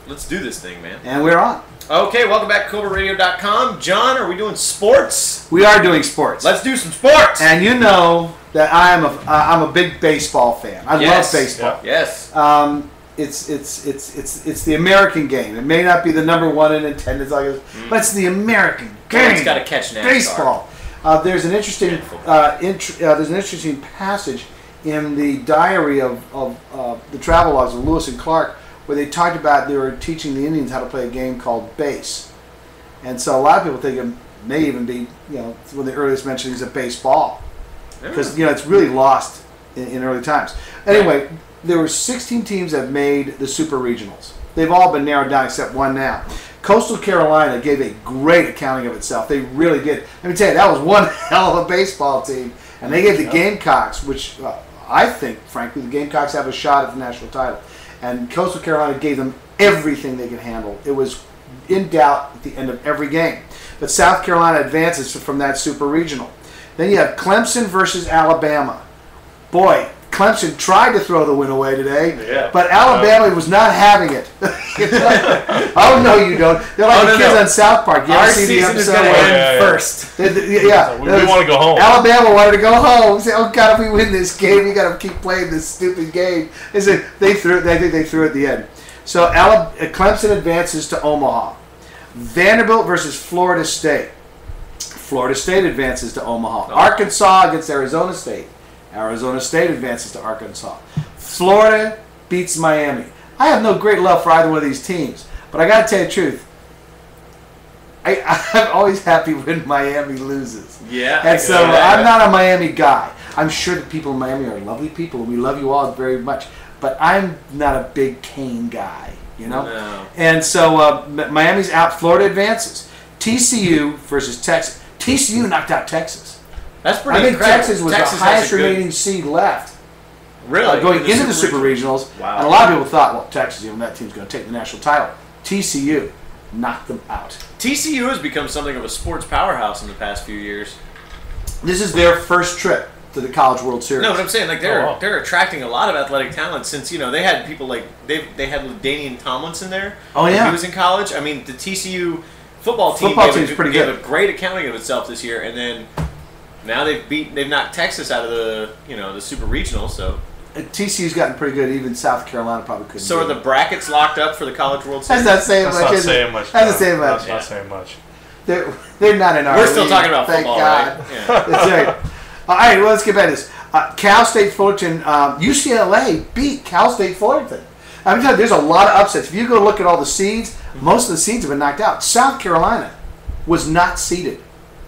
Let's do this thing, man. And we're on. Okay, welcome back to CobraRadio.com. John, are we doing sports? We are doing sports. Let's do some sports. And you know that I'm a big baseball fan. I love baseball. Yeah. Yes. It's the American game. It may not be the number one in attendance, but it's the American game. It's got to catch NASCAR. Baseball. There's an interesting passage in the diary of the travel logs of Lewis and Clark, where they talked about they were teaching the Indians how to play a game called base. And so a lot of people think it may even be, one of the earliest mentionings of baseball. Because, it's really lost in early times. Anyway, there were 16 teams that have made the Super Regionals. They've all been narrowed down except one now. Coastal Carolina gave a great accounting of itself. They really did. Let me tell you, that was one hell of a baseball team. And they gave the Gamecocks, which I think, frankly, the Gamecocks have a shot at the national title. And Coastal Carolina gave them everything they could handle. It was in doubt at the end of every game. But South Carolina advances from that Super Regional. Then you have Clemson versus Alabama. Boy, Clemson tried to throw the win away today, but Alabama was not having it. Oh, no, you don't. They're like the kids on South Park. You Our ever see the season is episode going to end first. So we want to go home. Alabama wanted to go home. Say, oh, God, if we win this game, we got to keep playing this stupid game. They said they threw it. I think they threw it at the end. So Clemson advances to Omaha. Vanderbilt versus Florida State. Florida State advances to Omaha. Arkansas against Arizona State. Arizona State advances to Arkansas. Florida beats Miami. I have no great love for either one of these teams, but I got to tell you the truth. I'm always happy when Miami loses. Yeah. And so I'm not a Miami guy. I'm sure the people in Miami are lovely people, and we love you all very much, but I'm not a big Kane guy, No. And so Miami's out. Florida advances. TCU versus Texas. TCU knocked out Texas. That's pretty I think incredible. Texas was Texas the highest remaining seed left. Really? Going into the Super Regionals. Wow. And a lot of people thought, well, Texas, that team's going to take the national title. TCU knocked them out. TCU has become something of a sports powerhouse in the past few years. This is their first trip to the College World Series. No, but I'm saying they're attracting a lot of athletic talent since they had people like they had Danian Tomlinson there. Oh yeah, when he was in college. I mean, the TCU football team gave a great accounting of itself this year, and then now they've knocked Texas out of the the Super Regional. So TCU's gotten pretty good. Even South Carolina probably couldn't. So are the brackets locked up for the College World Series? That's not saying much. That's not saying much. They're not in our. We're still talking about football, right? Yeah. That's right. All right, well, let's get back to this. Cal State Fullerton, UCLA beat Cal State Fullerton. I'm telling you, there's a lot of upsets. If you go look at all the seeds, most of the seeds have been knocked out. South Carolina was not seeded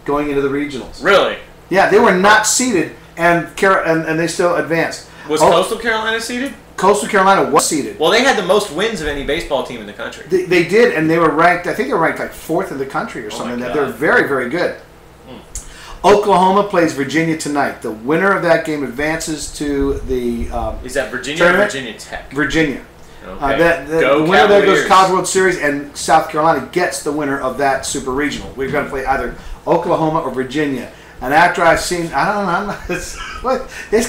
going into the regionals. Really? Yeah, they were not seeded, and they still advanced. Was Coastal Carolina seeded? Coastal Carolina was seeded. Well, they had the most wins of any baseball team in the country. They did, and they were ranked, I think they were ranked like 4th in the country or something. They're very, very good. Oklahoma plays Virginia tonight. The winner of that game advances to the Is that Virginia tournament? Or Virginia Tech? Virginia. Okay. The winner there goes to College World Series, and South Carolina gets the winner of that Super Regional. We're going to play either Oklahoma or Virginia. And after I've seen, I don't know, it's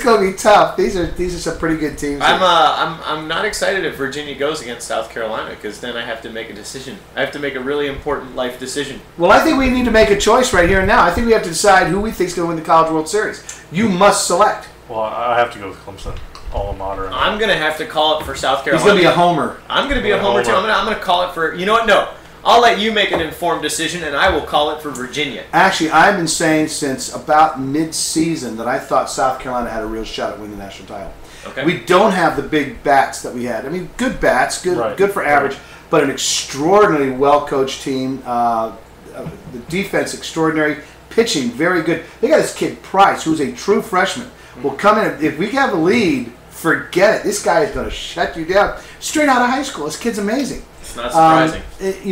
going to be tough. These are some pretty good teams. I'm not excited if Virginia goes against South Carolina because then I have to make a decision. I have to make a really important life decision. Well, I think we need to make a choice right here and now. I think we have to decide who we think is going to win the College World Series. You must select. Well, I have to go with Clemson. Alma mater. I'm going to have to call it for South Carolina. He's going to be a homer. I'm going to be a homer too. I'm going to call it for, you know what, no. I'll let you make an informed decision, and I will call it for Virginia. Actually, I've been saying since about mid-season that I thought South Carolina had a real shot at winning the national title. Okay. We don't have the big bats that we had. I mean, good bats, good for average, but an extraordinarily well-coached team. The defense, extraordinary. Pitching, very good. They got this kid, Price, who's a true freshman. Will come in. If we have a lead, forget it. This guy is going to shut you down. Straight out of high school. This kid's amazing. It's not surprising.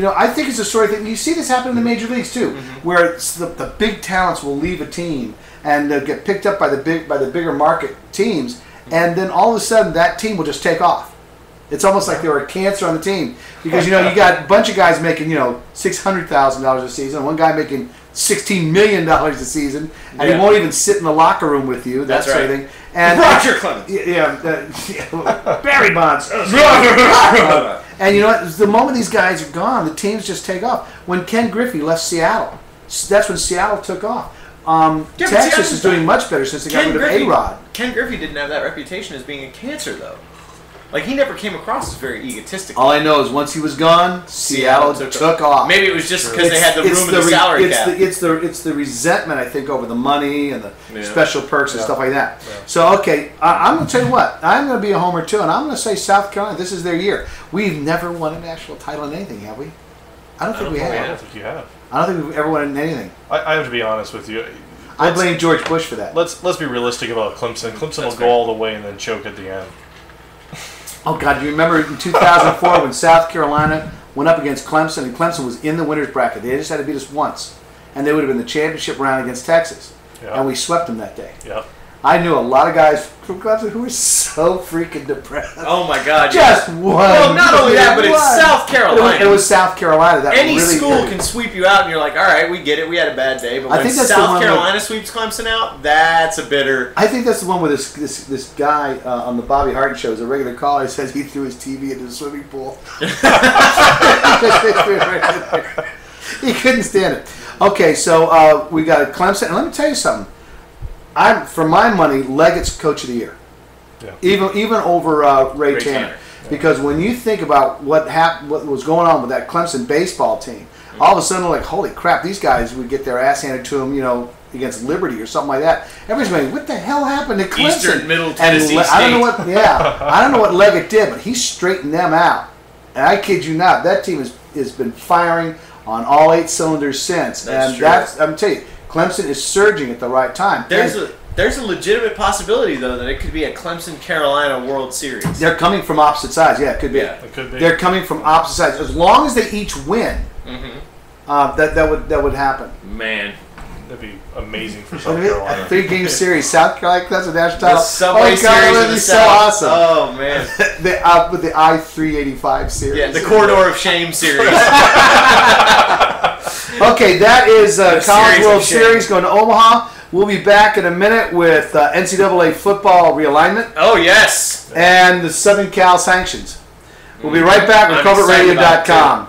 I think it's a sort of thing. You see this happen in the major leagues too, where the big talents will leave a team and they'll get picked up by the bigger market teams, and then all of a sudden that team will just take off. It's almost like they were a cancer on the team because you got a bunch of guys making $600,000 a season, and one guy making $16 million a season, and he won't even sit in the locker room with you. That sort of thing. And Roger Clemens. Barry Bonds. And you know what? The moment these guys are gone, the teams just take off. When Ken Griffey left Seattle, that's when Seattle took off. Texas is doing much better since they got rid of A-Rod. Ken Griffey didn't have that reputation as being a cancer, though. Like, he never came across as very egotistical. All I know is once he was gone, Seattle took off. Maybe it was just because they had the room in the salary cap. It's the resentment, I think, over the money and the special perks and stuff like that. Yeah. So, okay, I'm going to tell you what. I'm going to be a homer, too, and I'm going to say South Carolina, this is their year. We've never won a national title in anything, have we? I don't think we have. I don't think you have. I don't think we've ever won in anything. I have to be honest with you. I blame George Bush for that. Let's be realistic about Clemson. Clemson will go all the way and then choke at the end. Oh, God, do you remember in 2004 when South Carolina went up against Clemson, and Clemson was in the winner's bracket? They just had to beat us once, and they would have been the championship round against Texas, and we swept them that day. Yeah. I knew a lot of guys from Clemson who were so freaking depressed. Oh, my God. Just one. Well, not only that, but it's South Carolina. It was South Carolina. That Any really school can sweep you out, and you're like, all right, we get it. We had a bad day. But when South Carolina sweeps Clemson out, that's a bitter. I think that's the one where this guy on the Bobby Hart show, is a regular caller, says he threw his TV into the swimming pool. He couldn't stand it. Okay, so we got Clemson. And let me tell you something. For my money, Leggett's Coach of the Year, even over Ray Tanner. Because when you think about what was going on with that Clemson baseball team, all of a sudden, like, holy crap, these guys would get their ass handed to them, against Liberty or something like that. Everybody's going, what the hell happened to Clemson? Eastern Middle Tennessee State. I don't know what Leggett did, but he straightened them out. And I kid you not, that team has been firing on all 8 cylinders since. I'm telling you, Clemson is surging at the right time. There's a legitimate possibility, though, that it could be a Clemson-Carolina World Series. They're coming from opposite sides. Yeah, it could be. Yeah, it could be. They're coming from opposite sides. As long as they each win, that would happen. Man. That'd be amazing for South Carolina. A 3-game series. South Carolina, that's a national title. The Subway Series would be so awesome. Oh, man. With the I-385 series. Yeah, the Corridor of Shame series. Okay, that is College World Series going to Omaha. We'll be back in a minute with NCAA football realignment. Oh, yes. And the Southern Cal sanctions. We'll be right back with CovertRadio.com.